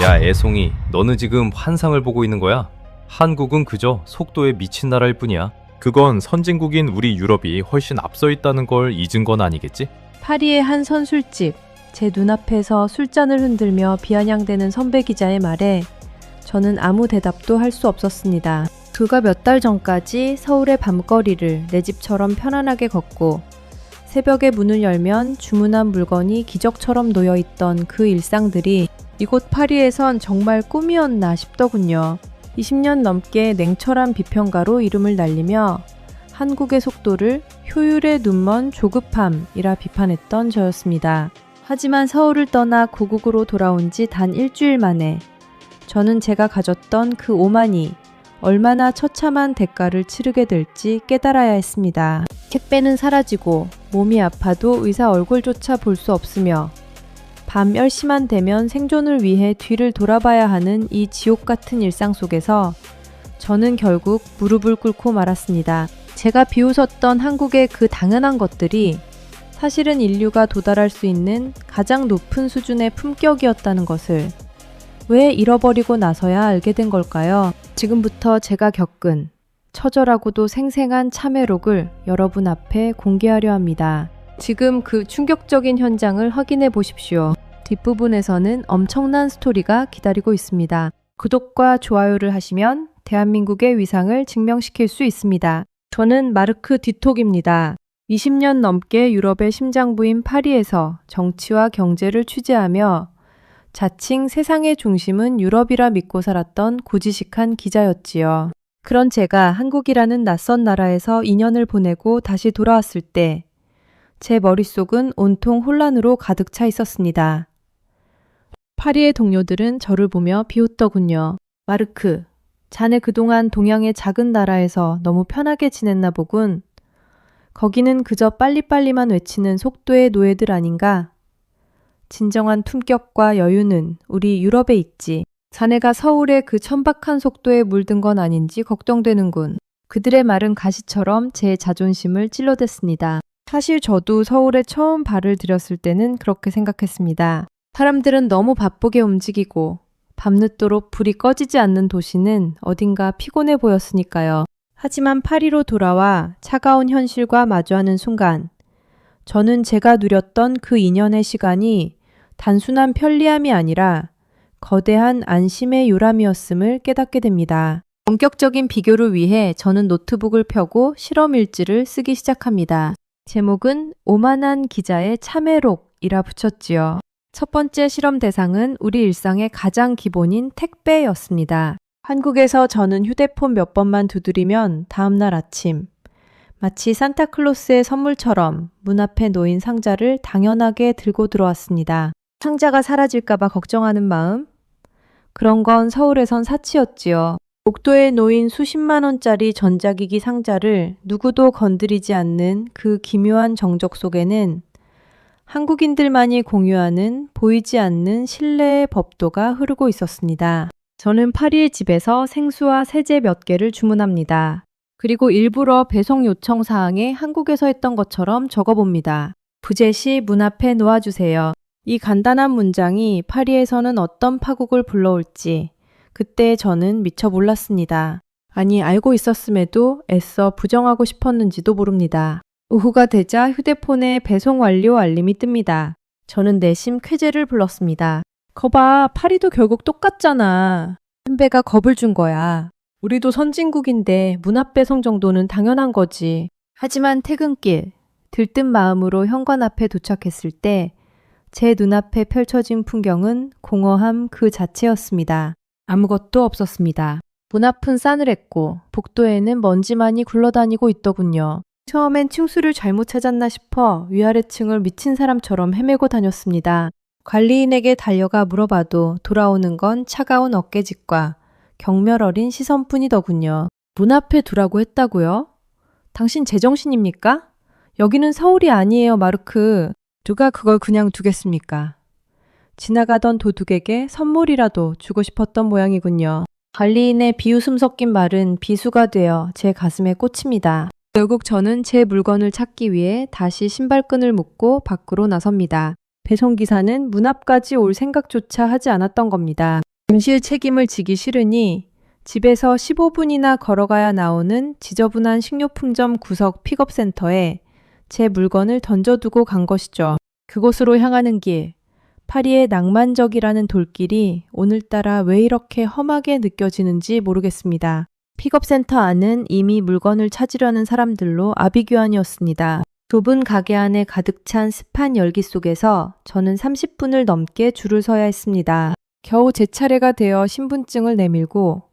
야, 애송이, 너는 지금 환상을 보고 있는 거야? 한국은 그저 속도에 미친 나라일 뿐이야. 그건 선진국인 우리 유럽이 훨씬 앞서 있다는 걸 잊은 건 아니겠지? 파리의 한 선술집, 제 눈앞에서 술잔을 흔들며 비아냥대는 선배 기자의 말에 저는 아무 대답도 할 수 없었습니다. 불과 몇 달 전까지 서울의 밤거리를 내 집처럼 편안하게 걷고 새벽에 문을 열면 주문한 물건이 기적처럼 놓여있던 그 일상들이 이곳 파리에선 정말 꿈이었나 싶더군요. 20년 넘게 냉철한 비평가로 이름을 날리며 한국의 속도를 효율에 눈먼 조급함이라 비판했던 저였습니다. 하지만 서울을 떠나 고국으로 돌아온 지 단 일주일 만에 저는 제가 가졌던 그 오만이 얼마나 처참한 대가를 치르게 될지 깨달아야 했습니다. 택배는 사라지고 몸이 아파도 의사 얼굴조차 볼 수 없으며 밤 10시만 되면 생존을 위해 뒤를 돌아봐야 하는 이 지옥 같은 일상 속에서 저는 결국 무릎을 꿇고 말았습니다. 제가 비웃었던 한국의 그 당연한 것들이 사실은 인류가 도달할 수 있는 가장 높은 수준의 품격이었다는 것을 왜 잃어버리고 나서야 알게 된 걸까요? 지금부터 제가 겪은 처절하고도 생생한 참회록을 여러분 앞에 공개하려 합니다. 지금 그 충격적인 현장을 확인해 보십시오. 뒷부분에서는 엄청난 스토리가 기다리고 있습니다. 구독과 좋아요를 하시면 대한민국의 위상을 증명시킬 수 있습니다. 저는 마르크 디톡입니다. 20년 넘게 유럽의 심장부인 파리에서 정치와 경제를 취재하며 자칭 세상의 중심은 유럽이라 믿고 살았던 고지식한 기자였지요. 그런 제가 한국이라는 낯선 나라에서 2년을 보내고 다시 돌아왔을 때 제 머릿속은 온통 혼란으로 가득 차 있었습니다. 파리의 동료들은 저를 보며 비웃더군요. 마르크, 자네 그동안 동양의 작은 나라에서 너무 편하게 지냈나 보군. 거기는 그저 빨리빨리만 외치는 속도의 노예들 아닌가? 진정한 품격과 여유는 우리 유럽에 있지. 자네가 서울의 그 천박한 속도에 물든 건 아닌지 걱정되는군. 그들의 말은 가시처럼 제 자존심을 찔러댔습니다. 사실 저도 서울에 처음 발을 들였을 때는 그렇게 생각했습니다. 사람들은 너무 바쁘게 움직이고 밤늦도록 불이 꺼지지 않는 도시는 어딘가 피곤해 보였으니까요. 하지만 파리로 돌아와 차가운 현실과 마주하는 순간 저는 제가 누렸던 그 2년의 시간이 단순한 편리함이 아니라 거대한 안심의 요람이었음을 깨닫게 됩니다. 본격적인 비교를 위해 저는 노트북을 펴고 실험 일지를 쓰기 시작합니다. 제목은 오만한 기자의 참회록이라 붙였지요. 첫 번째 실험 대상은 우리 일상의 가장 기본인 택배였습니다. 한국에서 저는 휴대폰 몇 번만 두드리면 다음날 아침 마치 산타클로스의 선물처럼 문 앞에 놓인 상자를 당연하게 들고 들어왔습니다. 상자가 사라질까봐 걱정하는 마음? 그런 건 서울에선 사치였지요. 복도에 놓인 수십만 원짜리 전자기기 상자를 누구도 건드리지 않는 그 기묘한 정적 속에는 한국인들만이 공유하는 보이지 않는 신뢰의 법도가 흐르고 있었습니다. 저는 파리의 집에서 생수와 세제 몇 개를 주문합니다. 그리고 일부러 배송 요청 사항에 한국에서 했던 것처럼 적어봅니다. 부재시 문 앞에 놓아주세요. 이 간단한 문장이 파리에서는 어떤 파국을 불러올지 그때 저는 미처 몰랐습니다. 아니, 알고 있었음에도 애써 부정하고 싶었는지도 모릅니다. 오후가 되자 휴대폰에 배송 완료 알림이 뜹니다. 저는 내심 쾌재를 불렀습니다. 거봐, 파리도 결국 똑같잖아. 선배가 겁을 준 거야. 우리도 선진국인데 문 앞 배송 정도는 당연한 거지. 하지만 퇴근길, 들뜬 마음으로 현관 앞에 도착했을 때 제 눈앞에 펼쳐진 풍경은 공허함 그 자체였습니다. 아무것도 없었습니다. 문 앞은 싸늘했고 복도에는 먼지만이 굴러다니고 있더군요. 처음엔 층수를 잘못 찾았나 싶어 위아래층을 미친 사람처럼 헤매고 다녔습니다. 관리인에게 달려가 물어봐도 돌아오는 건 차가운 어깨짓과 경멸 어린 시선뿐이더군요. 문 앞에 두라고 했다고요? 당신 제정신입니까? 여기는 서울이 아니에요, 마르크. 누가 그걸 그냥 두겠습니까? 지나가던 도둑에게 선물이라도 주고 싶었던 모양이군요. 관리인의 비웃음 섞인 말은 비수가 되어 제 가슴에 꽂힙니다. 결국 저는 제 물건을 찾기 위해 다시 신발끈을 묶고 밖으로 나섭니다. 배송기사는 문 앞까지 올 생각조차 하지 않았던 겁니다. 임실 책임을 지기 싫으니 집에서 15분이나 걸어가야 나오는 지저분한 식료품점 구석 픽업센터에 제 물건을 던져두고 간 것이죠. 그곳으로 향하는 길, 파리의 낭만적이라는 돌길이 오늘따라 왜 이렇게 험하게 느껴지는지 모르겠습니다. 픽업센터 안은 이미 물건을 찾으려는 사람들로 아비규환이었습니다. 좁은 가게 안에 가득 찬 습한 열기 속에서 저는 30분을 넘게 줄을 서야 했습니다. 겨우 제 차례가 되어 신분증을 내밀고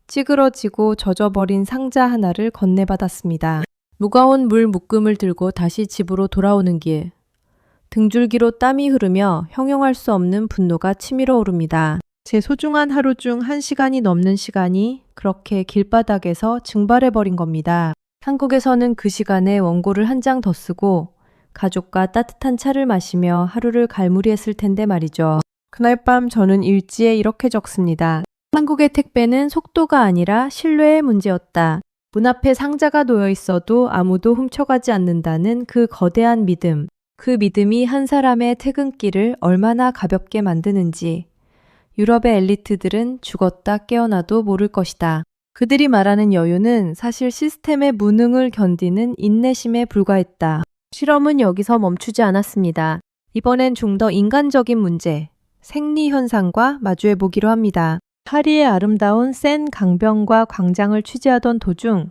찌그러지고 젖어버린 상자 하나를 건네받았습니다. 무거운 물 묶음을 들고 다시 집으로 돌아오는 길. 등줄기로 땀이 흐르며 형용할 수 없는 분노가 치밀어 오릅니다. 제 소중한 하루 중 1시간이 넘는 시간이 그렇게 길바닥에서 증발해버린 겁니다. 한국에서는 그 시간에 원고를 한 장 더 쓰고 가족과 따뜻한 차를 마시며 하루를 갈무리했을 텐데 말이죠. 그날 밤 저는 일지에 이렇게 적습니다. 한국의 택배는 속도가 아니라 신뢰의 문제였다. 문 앞에 상자가 놓여 있어도 아무도 훔쳐가지 않는다는 그 거대한 믿음. 그 믿음이 한 사람의 퇴근길을 얼마나 가볍게 만드는지 유럽의 엘리트들은 죽었다 깨어나도 모를 것이다. 그들이 말하는 여유는 사실 시스템의 무능을 견디는 인내심에 불과했다. 실험은 여기서 멈추지 않았습니다. 이번엔 좀 더 인간적인 문제, 생리현상과 마주해보기로 합니다. 파리의 아름다운 센 강변과 광장을 취재하던 도중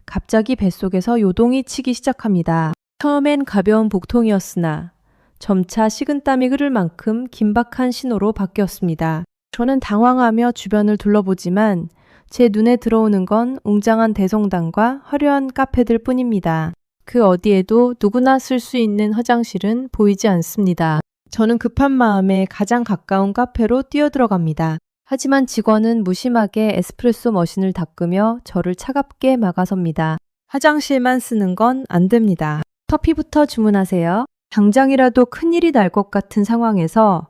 갑자기 뱃속에서 요동이 치기 시작합니다. 처음엔 가벼운 복통이었으나 점차 식은땀이 흐를 만큼 긴박한 신호로 바뀌었습니다. 저는 당황하며 주변을 둘러보지만 제 눈에 들어오는 건 웅장한 대성당과 화려한 카페들 뿐입니다. 그 어디에도 누구나 쓸 수 있는 화장실은 보이지 않습니다. 저는 급한 마음에 가장 가까운 카페로 뛰어들어갑니다. 하지만 직원은 무심하게 에스프레소 머신을 닦으며 저를 차갑게 막아섭니다. 화장실만 쓰는 건 안 됩니다. 커피부터 주문하세요. 당장이라도 큰일이 날 것 같은 상황에서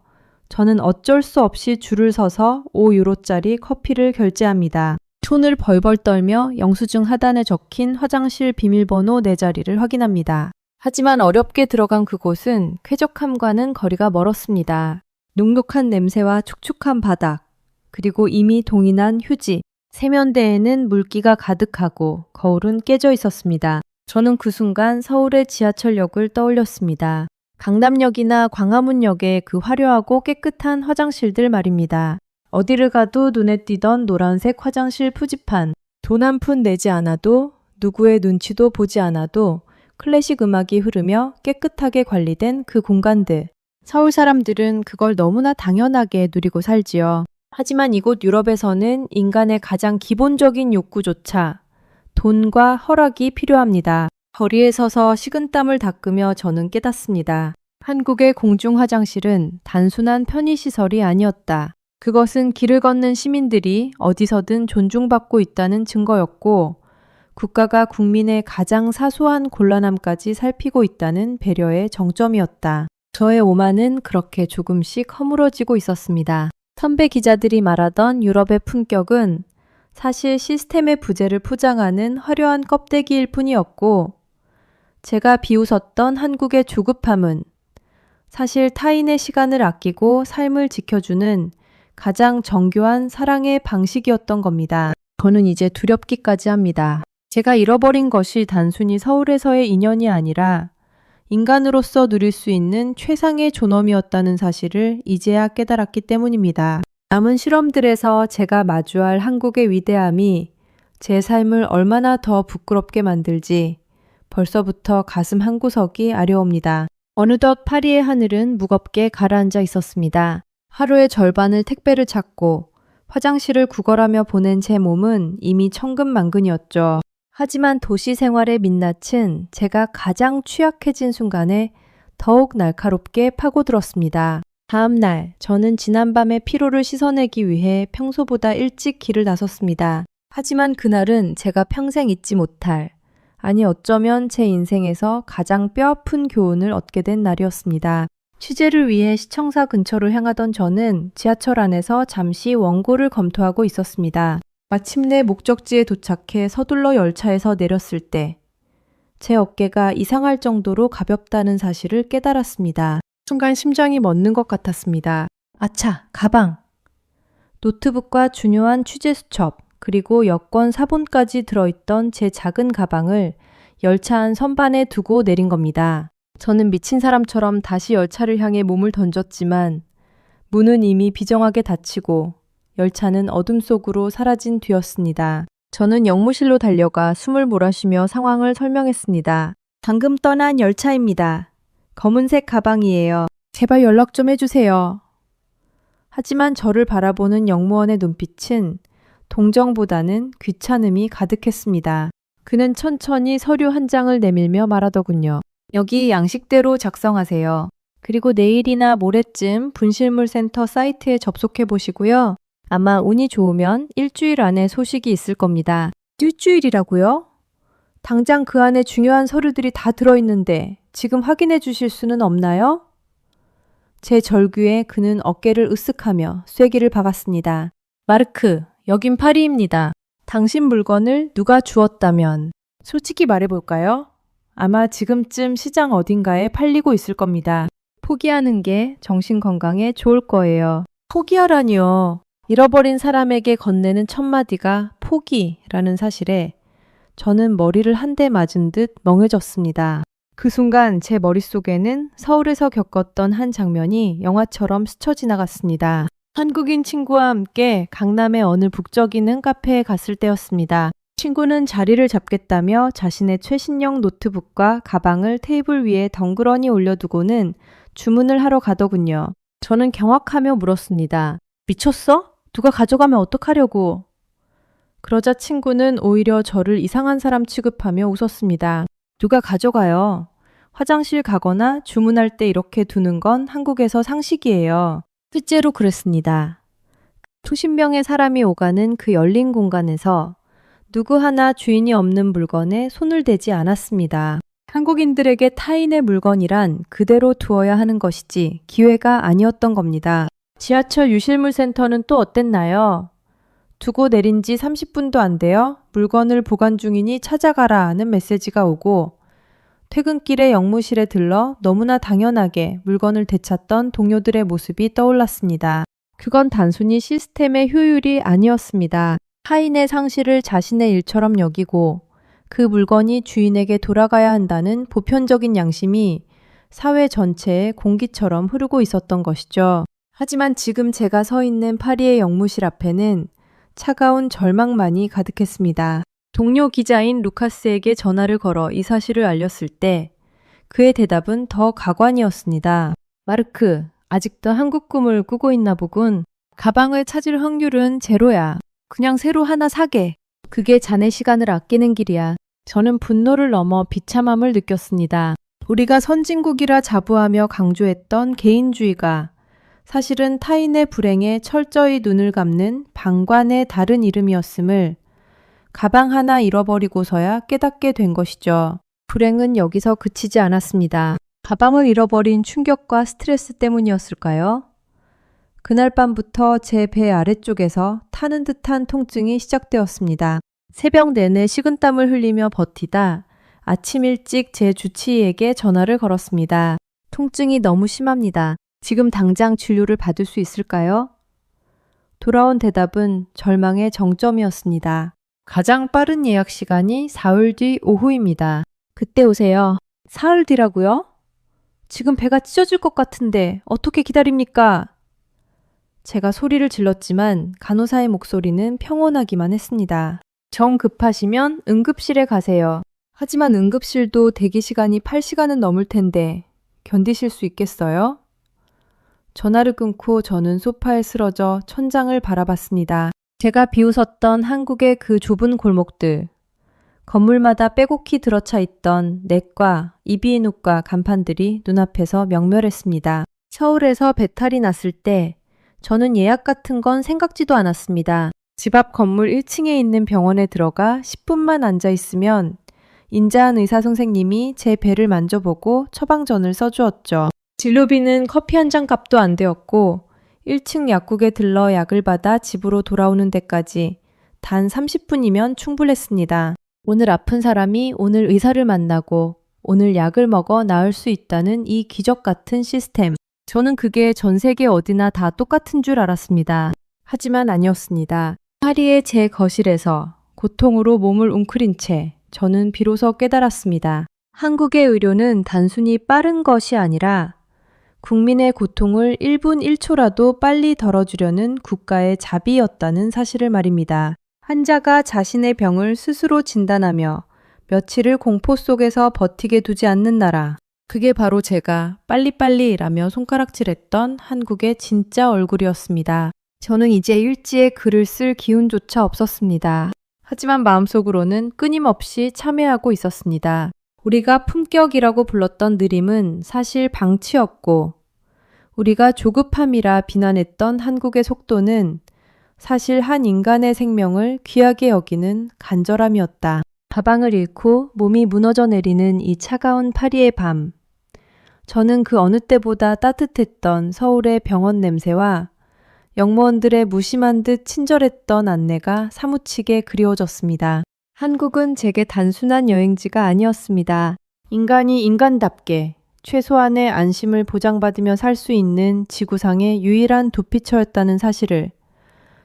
저는 어쩔 수 없이 줄을 서서 5유로짜리 커피를 결제합니다. 손을 벌벌 떨며 영수증 하단에 적힌 화장실 비밀번호 4자리를 확인합니다. 하지만 어렵게 들어간 그곳은 쾌적함과는 거리가 멀었습니다. 눅눅한 냄새와 축축한 바닥, 그리고 이미 동이 난 휴지, 세면대에는 물기가 가득하고 거울은 깨져 있었습니다. 저는 그 순간 서울의 지하철역을 떠올렸습니다. 강남역이나 광화문역의 그 화려하고 깨끗한 화장실들 말입니다. 어디를 가도 눈에 띄던 노란색 화장실 표지판, 돈 한 푼 내지 않아도 누구의 눈치도 보지 않아도 클래식 음악이 흐르며 깨끗하게 관리된 그 공간들. 서울 사람들은 그걸 너무나 당연하게 누리고 살지요. 하지만 이곳 유럽에서는 인간의 가장 기본적인 욕구조차 돈과 허락이 필요합니다. 거리에 서서 식은땀을 닦으며 저는 깨닫습니다. 한국의 공중 화장실은 단순한 편의시설이 아니었다. 그것은 길을 걷는 시민들이 어디서든 존중받고 있다는 증거였고 국가가 국민의 가장 사소한 곤란함까지 살피고 있다는 배려의 정점이었다. 저의 오만은 그렇게 조금씩 허물어지고 있었습니다. 선배 기자들이 말하던 유럽의 품격은 사실 시스템의 부재를 포장하는 화려한 껍데기일 뿐이었고 제가 비웃었던 한국의 조급함은 사실 타인의 시간을 아끼고 삶을 지켜주는 가장 정교한 사랑의 방식이었던 겁니다. 저는 이제 두렵기까지 합니다. 제가 잃어버린 것이 단순히 서울에서의 인연이 아니라 인간으로서 누릴 수 있는 최상의 존엄이었다는 사실을 이제야 깨달았기 때문입니다. 남은 실험들에서 제가 마주할 한국의 위대함이 제 삶을 얼마나 더 부끄럽게 만들지 벌써부터 가슴 한구석이 아려옵니다. 어느덧 파리의 하늘은 무겁게 가라앉아 있었습니다. 하루의 절반을 택배를 찾고 화장실을 구걸하며 보낸 제 몸은 이미 천근만근이었죠. 하지만 도시 생활의 민낯은 제가 가장 취약해진 순간에 더욱 날카롭게 파고들었습니다. 다음 날, 저는 지난밤의 피로를 씻어내기 위해 평소보다 일찍 길을 나섰습니다. 하지만 그날은 제가 평생 잊지 못할, 아니 어쩌면 제 인생에서 가장 뼈아픈 교훈을 얻게 된 날이었습니다. 취재를 위해 시청사 근처로 향하던 저는 지하철 안에서 잠시 원고를 검토하고 있었습니다. 마침내 목적지에 도착해 서둘러 열차에서 내렸을 때 제 어깨가 이상할 정도로 가볍다는 사실을 깨달았습니다. 순간 심장이 멎는 것 같았습니다. 아차, 가방! 노트북과 중요한 취재 수첩, 그리고 여권 사본까지 들어있던 제 작은 가방을 열차 안 선반에 두고 내린 겁니다. 저는 미친 사람처럼 다시 열차를 향해 몸을 던졌지만 문은 이미 비정하게 닫히고 열차는 어둠 속으로 사라진 뒤였습니다. 저는 영무실로 달려가 숨을 몰아쉬며 상황을 설명했습니다. 방금 떠난 열차입니다. 검은색 가방이에요. 제발 연락 좀 해주세요. 하지만 저를 바라보는 영무원의 눈빛은 동정보다는 귀찮음이 가득했습니다. 그는 천천히 서류 한 장을 내밀며 말하더군요. 여기 양식대로 작성하세요. 그리고 내일이나 모레쯤 분실물센터 사이트에 접속해 보시고요. 아마 운이 좋으면 일주일 안에 소식이 있을 겁니다. 일주일이라고요? 당장 그 안에 중요한 서류들이 다 들어있는데 지금 확인해 주실 수는 없나요? 제 절규에 그는 어깨를 으쓱하며 쐐기를 박았습니다. 마르크, 여긴 파리입니다. 당신 물건을 누가 주었다면 솔직히 말해볼까요? 아마 지금쯤 시장 어딘가에 팔리고 있을 겁니다. 포기하는 게 정신 건강에 좋을 거예요. 포기하라니요. 잃어버린 사람에게 건네는 첫마디가 포기라는 사실에 저는 머리를 한 대 맞은 듯 멍해졌습니다. 그 순간 제 머릿속에는 서울에서 겪었던 한 장면이 영화처럼 스쳐 지나갔습니다. 한국인 친구와 함께 강남의 어느 북적이는 카페에 갔을 때였습니다. 친구는 자리를 잡겠다며 자신의 최신형 노트북과 가방을 테이블 위에 덩그러니 올려두고는 주문을 하러 가더군요. 저는 경악하며 물었습니다. 미쳤어? 누가 가져가면 어떡하려고? 그러자 친구는 오히려 저를 이상한 사람 취급하며 웃었습니다. 누가 가져가요? 화장실 가거나 주문할 때 이렇게 두는 건 한국에서 상식이에요. 실제로 그랬습니다. 수십 명의 사람이 오가는 그 열린 공간에서 누구 하나 주인이 없는 물건에 손을 대지 않았습니다. 한국인들에게 타인의 물건이란 그대로 두어야 하는 것이지 기회가 아니었던 겁니다. 지하철 유실물센터는 또 어땠나요? 두고 내린 지 30분도 안 돼요? 물건을 보관 중이니 찾아가라 하는 메시지가 오고 퇴근길에 영무실에 들러 너무나 당연하게 물건을 되찾던 동료들의 모습이 떠올랐습니다. 그건 단순히 시스템의 효율이 아니었습니다. 타인의 상실을 자신의 일처럼 여기고 그 물건이 주인에게 돌아가야 한다는 보편적인 양심이 사회 전체에 공기처럼 흐르고 있었던 것이죠. 하지만 지금 제가 서 있는 파리의 영무실 앞에는 차가운 절망만이 가득했습니다. 동료 기자인 루카스에게 전화를 걸어 이 사실을 알렸을 때 그의 대답은 더 가관이었습니다. 마르크, 아직도 한국 꿈을 꾸고 있나 보군. 가방을 찾을 확률은 제로야. 그냥 새로 하나 사게. 그게 자네 시간을 아끼는 길이야. 저는 분노를 넘어 비참함을 느꼈습니다. 우리가 선진국이라 자부하며 강조했던 개인주의가 사실은 타인의 불행에 철저히 눈을 감는 방관의 다른 이름이었음을 가방 하나 잃어버리고서야 깨닫게 된 것이죠. 불행은 여기서 그치지 않았습니다. 가방을 잃어버린 충격과 스트레스 때문이었을까요? 그날 밤부터 제 배 아래쪽에서 타는 듯한 통증이 시작되었습니다. 새벽 내내 식은땀을 흘리며 버티다 아침 일찍 제 주치의에게 전화를 걸었습니다. 통증이 너무 심합니다. 지금 당장 진료를 받을 수 있을까요? 돌아온 대답은 절망의 정점이었습니다. 가장 빠른 예약 시간이 사흘 뒤 오후입니다. 그때 오세요. 사흘 뒤라고요? 지금 배가 찢어질 것 같은데 어떻게 기다립니까? 제가 소리를 질렀지만 간호사의 목소리는 평온하기만 했습니다. 정 급하시면 응급실에 가세요. 하지만 응급실도 대기 시간이 8시간은 넘을 텐데 견디실 수 있겠어요? 전화를 끊고 저는 소파에 쓰러져 천장을 바라봤습니다. 제가 비웃었던 한국의 그 좁은 골목들, 건물마다 빼곡히 들어차 있던 내과, 이비인후과 간판들이 눈앞에서 명멸했습니다. 서울에서 배탈이 났을 때 저는 예약 같은 건 생각지도 않았습니다. 집 앞 건물 1층에 있는 병원에 들어가 10분만 앉아 있으면 인자한 의사 선생님이 제 배를 만져보고 처방전을 써주었죠. 진료비는 커피 한 잔 값도 안 되었고 1층 약국에 들러 약을 받아 집으로 돌아오는 데까지 단 30분이면 충분했습니다. 오늘 아픈 사람이 오늘 의사를 만나고 오늘 약을 먹어 나을 수 있다는 이 기적 같은 시스템. 저는 그게 전 세계 어디나 다 똑같은 줄 알았습니다. 하지만 아니었습니다. 파리의 제 거실에서 고통으로 몸을 웅크린 채 저는 비로소 깨달았습니다. 한국의 의료는 단순히 빠른 것이 아니라 국민의 고통을 1분 1초라도 빨리 덜어주려는 국가의 자비였다는 사실을 말입니다. 환자가 자신의 병을 스스로 진단하며 며칠을 공포 속에서 버티게 두지 않는 나라. 그게 바로 제가 빨리빨리라며 손가락질했던 한국의 진짜 얼굴이었습니다. 저는 이제 일지에 글을 쓸 기운조차 없었습니다. 하지만 마음속으로는 끊임없이 참회하고 있었습니다. 우리가 품격이라고 불렀던 느림은 사실 방치였고, 우리가 조급함이라 비난했던 한국의 속도는 사실 한 인간의 생명을 귀하게 여기는 간절함이었다. 가방을 잃고 몸이 무너져 내리는 이 차가운 파리의 밤. 저는 그 어느 때보다 따뜻했던 서울의 병원 냄새와 영무원들의 무심한 듯 친절했던 안내가 사무치게 그리워졌습니다. 한국은 제게 단순한 여행지가 아니었습니다. 인간이 인간답게 최소한의 안심을 보장받으며 살 수 있는 지구상의 유일한 도피처였다는 사실을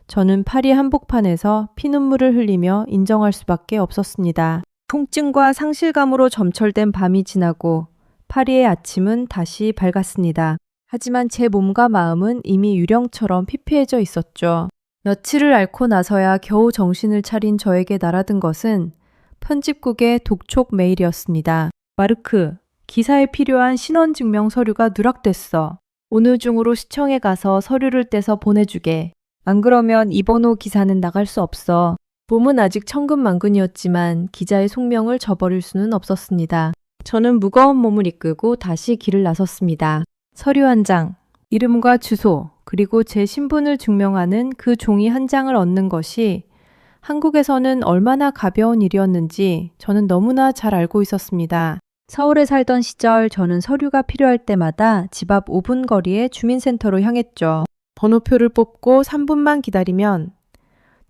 저는 파리 한복판에서 피눈물을 흘리며 인정할 수밖에 없었습니다. 통증과 상실감으로 점철된 밤이 지나고 파리의 아침은 다시 밝았습니다. 하지만 제 몸과 마음은 이미 유령처럼 피폐해져 있었죠. 며칠을 앓고 나서야 겨우 정신을 차린 저에게 날아든 것은 편집국의 독촉 메일이었습니다. 마르크, 기사에 필요한 신원증명 서류가 누락됐어. 오늘 중으로 시청에 가서 서류를 떼서 보내주게. 안 그러면 이번호 기사는 나갈 수 없어. 몸은 아직 천근만근이었지만 기자의 속명을 저버릴 수는 없었습니다. 저는 무거운 몸을 이끌고 다시 길을 나섰습니다. 서류 한 장, 이름과 주소, 그리고 제 신분을 증명하는 그 종이 한 장을 얻는 것이 한국에서는 얼마나 가벼운 일이었는지 저는 너무나 잘 알고 있었습니다. 서울에 살던 시절 저는 서류가 필요할 때마다 집 앞 5분 거리의 주민센터로 향했죠. 번호표를 뽑고 3분만 기다리면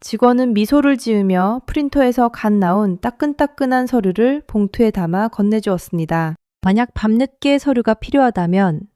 직원은 미소를 지으며 프린터에서 갓 나온 따끈따끈한 서류를 봉투에 담아 건네주었습니다. 만약 밤늦게 서류가 필요하다면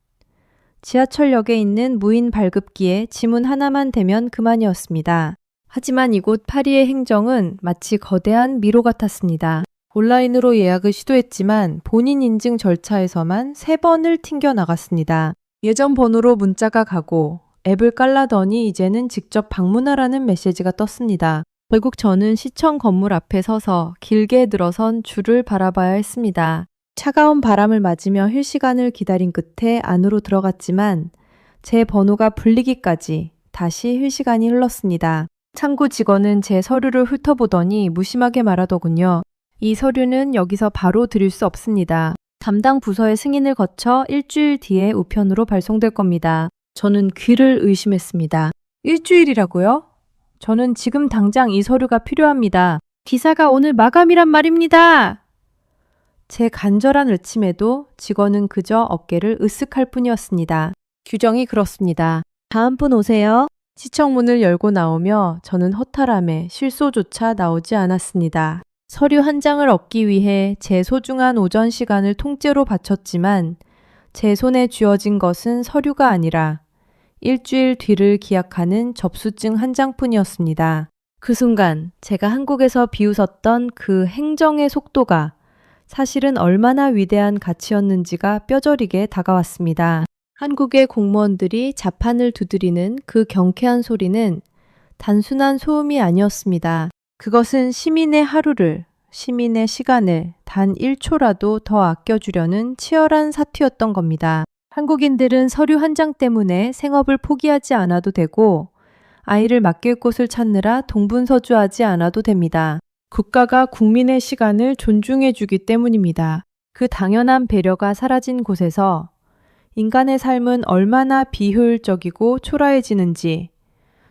지하철역에 있는 무인 발급기에 지문 하나만 대면 그만이었습니다. 하지만 이곳 파리의 행정은 마치 거대한 미로 같았습니다. 온라인으로 예약을 시도했지만 본인 인증 절차에서만 3번을 튕겨 나갔습니다. 예전 번호로 문자가 가고 앱을 깔라더니 이제는 직접 방문하라는 메시지가 떴습니다. 결국 저는 시청 건물 앞에 서서 길게 늘어선 줄을 바라봐야 했습니다. 차가운 바람을 맞으며 힐 시간을 기다린 끝에 안으로 들어갔지만 제 번호가 불리기까지 다시 힐 시간이 흘렀습니다. 창구 직원은 제 서류를 훑어보더니 무심하게 말하더군요. 이 서류는 여기서 바로 드릴 수 없습니다. 담당 부서의 승인을 거쳐 일주일 뒤에 우편으로 발송될 겁니다. 저는 귀를 의심했습니다. 일주일이라고요? 저는 지금 당장 이 서류가 필요합니다. 기사가 오늘 마감이란 말입니다. 제 간절한 외침에도 직원은 그저 어깨를 으쓱할 뿐이었습니다. 규정이 그렇습니다. 다음 분 오세요. 시청 문을 열고 나오며 저는 허탈함에 실소조차 나오지 않았습니다. 서류 한 장을 얻기 위해 제 소중한 오전 시간을 통째로 바쳤지만 제 손에 쥐어진 것은 서류가 아니라 일주일 뒤를 기약하는 접수증 한 장뿐이었습니다. 그 순간 제가 한국에서 비웃었던 그 행정의 속도가 사실은 얼마나 위대한 가치였는지가 뼈저리게 다가왔습니다. 한국의 공무원들이 자판을 두드리는 그 경쾌한 소리는 단순한 소음이 아니었습니다. 그것은 시민의 하루를, 시민의 시간을 단 1초라도 더 아껴주려는 치열한 사투였던 겁니다. 한국인들은 서류 한 장 때문에 생업을 포기하지 않아도 되고 아이를 맡길 곳을 찾느라 동분서주하지 않아도 됩니다. 국가가 국민의 시간을 존중해주기 때문입니다. 그 당연한 배려가 사라진 곳에서 인간의 삶은 얼마나 비효율적이고 초라해지는지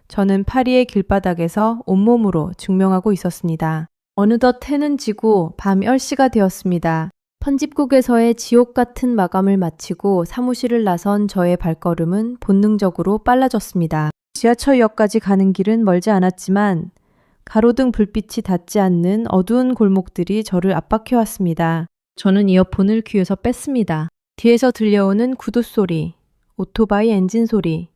저는 파리의 길바닥에서 온몸으로 증명하고 있었습니다. 어느덧 해는 지고 밤 10시가 되었습니다. 편집국에서의 지옥 같은 마감을 마치고 사무실을 나선 저의 발걸음은 본능적으로 빨라졌습니다. 지하철역까지 가는 길은 멀지 않았지만 가로등 불빛이 닿지 않는 어두운 골목들이 저를 압박해왔습니다. 저는 이어폰을 귀에서 뺐습니다. 뒤에서 들려오는 구두 소리, 오토바이 엔진 소리,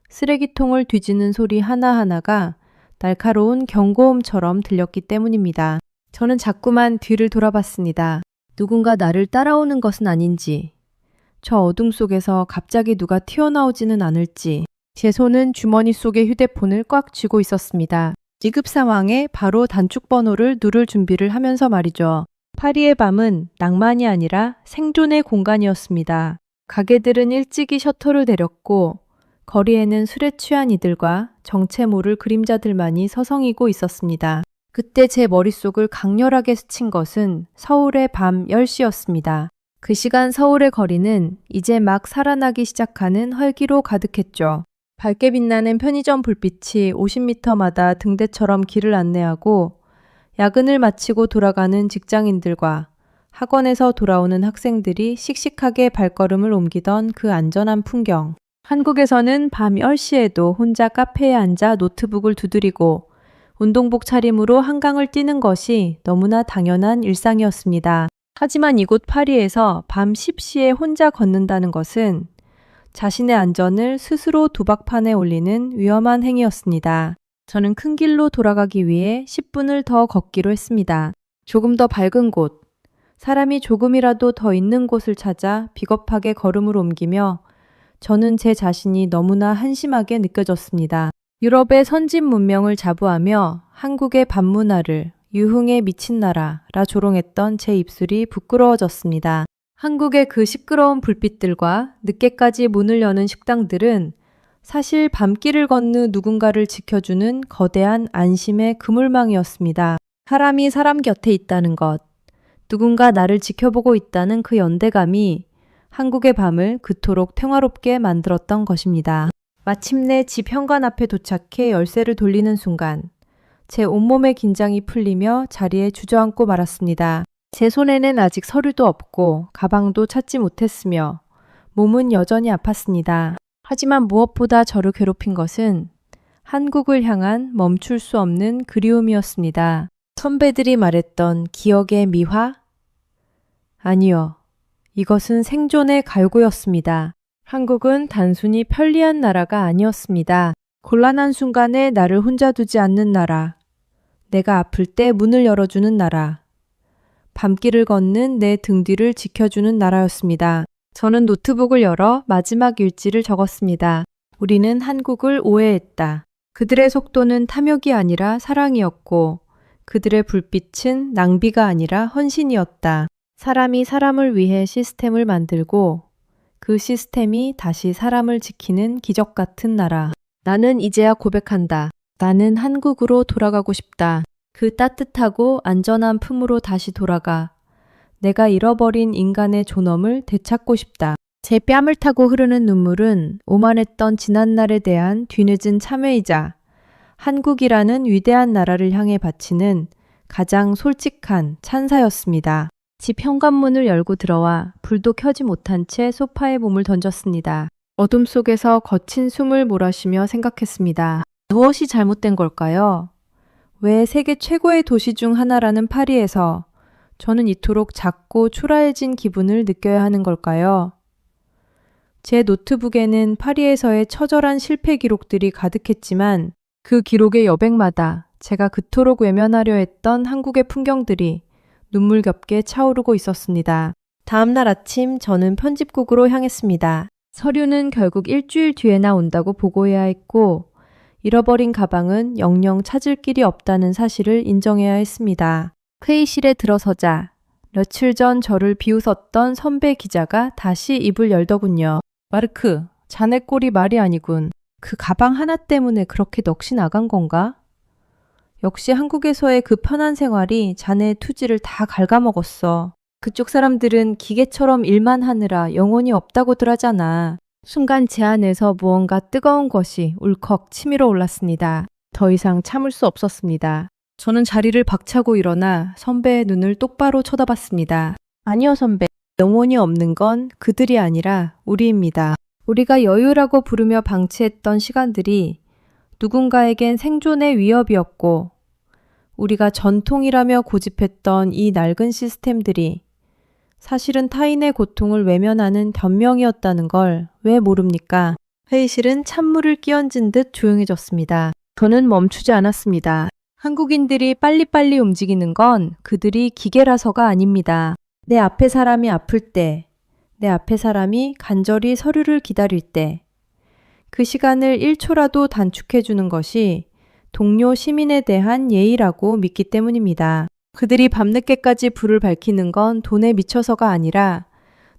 쓰레기통을 뒤지는 소리 하나하나가 날카로운 경고음처럼 들렸기 때문입니다. 저는 자꾸만 뒤를 돌아봤습니다. 누군가 나를 따라오는 것은 아닌지, 저 어둠 속에서 갑자기 누가 튀어나오지는 않을지. 제 손은 주머니 속에 휴대폰을 꽉 쥐고 있었습니다. 지급 상황에 바로 단축 번호를 누를 준비를 하면서 말이죠. 파리의 밤은 낭만이 아니라 생존의 공간이었습니다. 가게들은 일찍이 셔터를 내렸고 거리에는 술에 취한 이들과 정체 모를 그림자들만이 서성이고 있었습니다. 그때 제 머릿속을 강렬하게 스친 것은 서울의 밤 10시였습니다. 그 시간 서울의 거리는 이제 막 살아나기 시작하는 활기로 가득했죠. 밝게 빛나는 편의점 불빛이 50m마다 등대처럼 길을 안내하고 야근을 마치고 돌아가는 직장인들과 학원에서 돌아오는 학생들이 씩씩하게 발걸음을 옮기던 그 안전한 풍경. 한국에서는 밤 10시에도 혼자 카페에 앉아 노트북을 두드리고 운동복 차림으로 한강을 뛰는 것이 너무나 당연한 일상이었습니다. 하지만 이곳 파리에서 밤 10시에 혼자 걷는다는 것은 자신의 안전을 스스로 도박판에 올리는 위험한 행위였습니다. 저는 큰 길로 돌아가기 위해 10분을 더 걷기로 했습니다. 조금 더 밝은 곳, 사람이 조금이라도 더 있는 곳을 찾아 비겁하게 걸음을 옮기며 저는 제 자신이 너무나 한심하게 느껴졌습니다. 유럽의 선진 문명을 자부하며 한국의 밤문화를 유흥에 미친 나라라 조롱했던 제 입술이 부끄러워졌습니다. 한국의 그 시끄러운 불빛들과 늦게까지 문을 여는 식당들은 사실 밤길을 걷는 누군가를 지켜주는 거대한 안심의 그물망이었습니다. 사람이 사람 곁에 있다는 것, 누군가 나를 지켜보고 있다는 그 연대감이 한국의 밤을 그토록 평화롭게 만들었던 것입니다. 마침내 집 현관 앞에 도착해 열쇠를 돌리는 순간 제 온몸의 긴장이 풀리며 자리에 주저앉고 말았습니다. 제 손에는 아직 서류도 없고 가방도 찾지 못했으며 몸은 여전히 아팠습니다. 하지만 무엇보다 저를 괴롭힌 것은 한국을 향한 멈출 수 없는 그리움이었습니다. 선배들이 말했던 기억의 미화? 아니요. 이것은 생존의 갈고였습니다. 한국은 단순히 편리한 나라가 아니었습니다. 곤란한 순간에 나를 혼자 두지 않는 나라. 내가 아플 때 문을 열어주는 나라. 밤길을 걷는 내 등 뒤를 지켜주는 나라였습니다. 저는 노트북을 열어 마지막 일지를 적었습니다. 우리는 한국을 오해했다. 그들의 속도는 탐욕이 아니라 사랑이었고 그들의 불빛은 낭비가 아니라 헌신이었다. 사람이 사람을 위해 시스템을 만들고 그 시스템이 다시 사람을 지키는 기적 같은 나라. 나는 이제야 고백한다. 나는 한국으로 돌아가고 싶다. 그 따뜻하고 안전한 품으로 다시 돌아가 내가 잃어버린 인간의 존엄을 되찾고 싶다. 제 뺨을 타고 흐르는 눈물은 오만했던 지난날에 대한 뒤늦은 참회이자 한국이라는 위대한 나라를 향해 바치는 가장 솔직한 찬사였습니다. 집 현관문을 열고 들어와 불도 켜지 못한 채 소파에 몸을 던졌습니다. 어둠 속에서 거친 숨을 몰아쉬며 생각했습니다. 무엇이 잘못된 걸까요? 왜 세계 최고의 도시 중 하나라는 파리에서 저는 이토록 작고 초라해진 기분을 느껴야 하는 걸까요? 제 노트북에는 파리에서의 처절한 실패 기록들이 가득했지만 그 기록의 여백마다 제가 그토록 외면하려 했던 한국의 풍경들이 눈물겹게 차오르고 있었습니다. 다음 날 아침 저는 편집국으로 향했습니다. 서류는 결국 일주일 뒤에나 온다고 보고해야 했고 잃어버린 가방은 영영 찾을 길이 없다는 사실을 인정해야 했습니다. 회의실에 들어서자 며칠 전 저를 비웃었던 선배 기자가 다시 입을 열더군요. 마르크, 자네 꼴이 말이 아니군. 그 가방 하나 때문에 그렇게 넋이 나간 건가? 역시 한국에서의 그 편한 생활이 자네의 투지를 다 갉아먹었어. 그쪽 사람들은 기계처럼 일만 하느라 영혼이 없다고들 하잖아. 순간 제 안에서 무언가 뜨거운 것이 울컥 치밀어 올랐습니다. 더 이상 참을 수 없었습니다. 저는 자리를 박차고 일어나 선배의 눈을 똑바로 쳐다봤습니다. 아니요, 선배. 영혼이 없는 건 그들이 아니라 우리입니다. 우리가 여유라고 부르며 방치했던 시간들이 누군가에겐 생존의 위협이었고 우리가 전통이라며 고집했던 이 낡은 시스템들이 사실은 타인의 고통을 외면하는 변명이었다는 걸 왜 모릅니까? 회의실은 찬물을 끼얹은 듯 조용해졌습니다. 저는 멈추지 않았습니다. 한국인들이 빨리빨리 움직이는 건 그들이 기계라서가 아닙니다. 내 앞에 사람이 아플 때, 내 앞에 사람이 간절히 서류를 기다릴 때, 그 시간을 1초라도 단축해 주는 것이 동료 시민에 대한 예의라고 믿기 때문입니다. 그들이 밤늦게까지 불을 밝히는 건 돈에 미쳐서가 아니라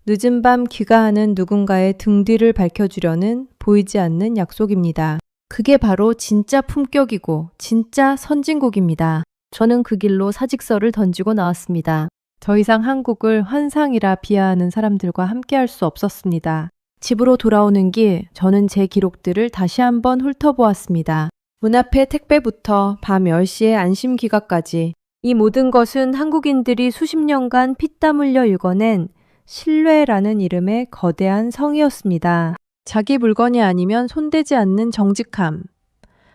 늦은 밤 귀가하는 누군가의 등 뒤를 밝혀주려는 보이지 않는 약속입니다. 그게 바로 진짜 품격이고 진짜 선진국입니다. 저는 그 길로 사직서를 던지고 나왔습니다. 더 이상 한국을 환상이라 비하하는 사람들과 함께할 수 없었습니다. 집으로 돌아오는 길, 저는 제 기록들을 다시 한번 훑어보았습니다. 문 앞의 택배부터 밤 10시의 안심 귀가까지 이 모든 것은 한국인들이 수십 년간 피땀 흘려 읽어낸 신뢰라는 이름의 거대한 성이었습니다. 자기 물건이 아니면 손대지 않는 정직함,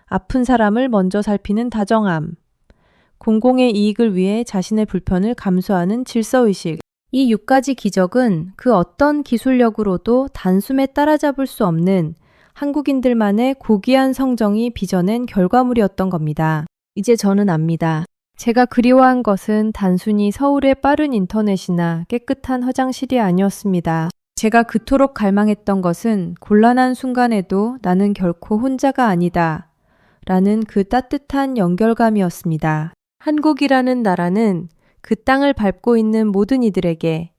아픈 사람을 먼저 살피는 다정함, 공공의 이익을 위해 자신의 불편을 감수하는 질서의식. 이 6가지 기적은 그 어떤 기술력으로도 단숨에 따라잡을 수 없는 한국인들만의 고귀한 성정이 빚어낸 결과물이었던 겁니다. 이제 저는 압니다. 제가 그리워한 것은 단순히 서울의 빠른 인터넷이나 깨끗한 화장실이 아니었습니다. 제가 그토록 갈망했던 것은 곤란한 순간에도 나는 결코 혼자가 아니다 라는 그 따뜻한 연결감이었습니다. 한국이라는 나라는 그 땅을 밟고 있는 모든 이들에게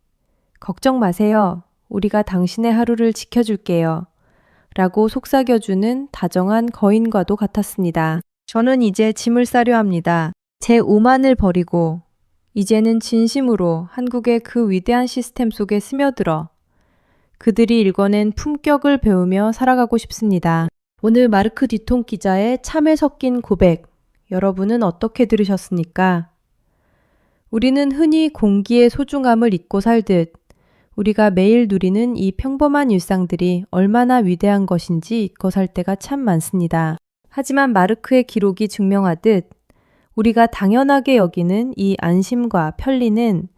걱정 마세요. 우리가 당신의 하루를 지켜줄게요. 라고 속삭여주는 다정한 거인과도 같았습니다. 저는 이제 짐을 싸려 합니다. 제 오만을 버리고 이제는 진심으로 한국의 그 위대한 시스템 속에 스며들어 그들이 읽어낸 품격을 배우며 살아가고 싶습니다. 오늘 마르크 뒤통 기자의 참에 섞인 고백, 여러분은 어떻게 들으셨습니까? 우리는 흔히 공기의 소중함을 잊고 살듯 우리가 매일 누리는 이 평범한 일상들이 얼마나 위대한 것인지 잊고 살 때가 참 많습니다. 하지만 마르크의 기록이 증명하듯 우리가 당연하게 여기는 이 안심과 편리는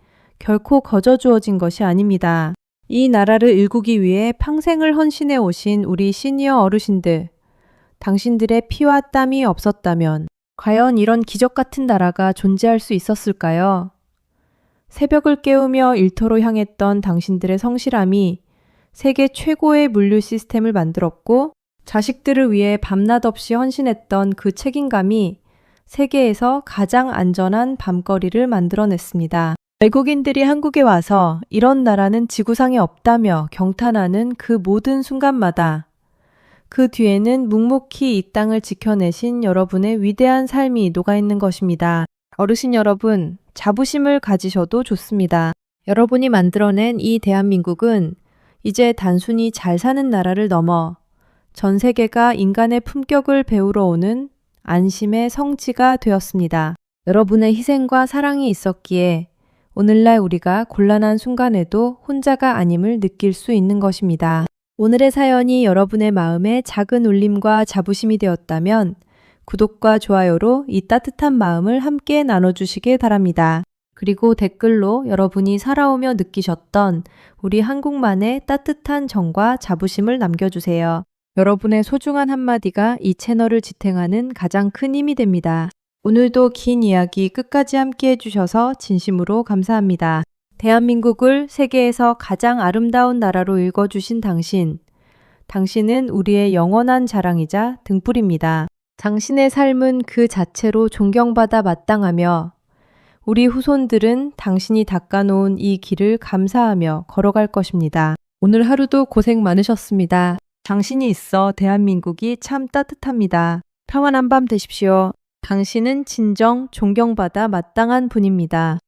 결코 거저 주어진 것이 아닙니다. 이 나라를 일구기 위해 평생을 헌신해 오신 우리 시니어 어르신들, 당신들의 피와 땀이 없었다면 과연 이런 기적 같은 나라가 존재할 수 있었을까요? 새벽을 깨우며 일터로 향했던 당신들의 성실함이 세계 최고의 물류 시스템을 만들었고 자식들을 위해 밤낮 없이 헌신했던 그 책임감이 세계에서 가장 안전한 밤거리를 만들어냈습니다. 외국인들이 한국에 와서 이런 나라는 지구상에 없다며 경탄하는 그 모든 순간마다 그 뒤에는 묵묵히 이 땅을 지켜내신 여러분의 위대한 삶이 녹아있는 것입니다. 어르신 여러분, 자부심을 가지셔도 좋습니다. 여러분이 만들어낸 이 대한민국은 이제 단순히 잘 사는 나라를 넘어 전 세계가 인간의 품격을 배우러 오는 안심의 성지가 되었습니다. 여러분의 희생과 사랑이 있었기에 오늘날 우리가 곤란한 순간에도 혼자가 아님을 느낄 수 있는 것입니다. 오늘의 사연이 여러분의 마음에 작은 울림과 자부심이 되었다면 구독과 좋아요로 이 따뜻한 마음을 함께 나눠주시길 바랍니다. 그리고 댓글로 여러분이 살아오며 느끼셨던 우리 한국만의 따뜻한 정과 자부심을 남겨주세요. 여러분의 소중한 한마디가 이 채널을 지탱하는 가장 큰 힘이 됩니다. 오늘도 긴 이야기 끝까지 함께 해주셔서 진심으로 감사합니다. 대한민국을 세계에서 가장 아름다운 나라로 읽어주신 당신. 당신은 우리의 영원한 자랑이자 등불입니다. 당신의 삶은 그 자체로 존경받아 마땅하며 우리 후손들은 당신이 닦아놓은 이 길을 감사하며 걸어갈 것입니다. 오늘 하루도 고생 많으셨습니다. 당신이 있어 대한민국이 참 따뜻합니다. 평안한 밤 되십시오. 당신은 진정 존경받아 마땅한 분입니다.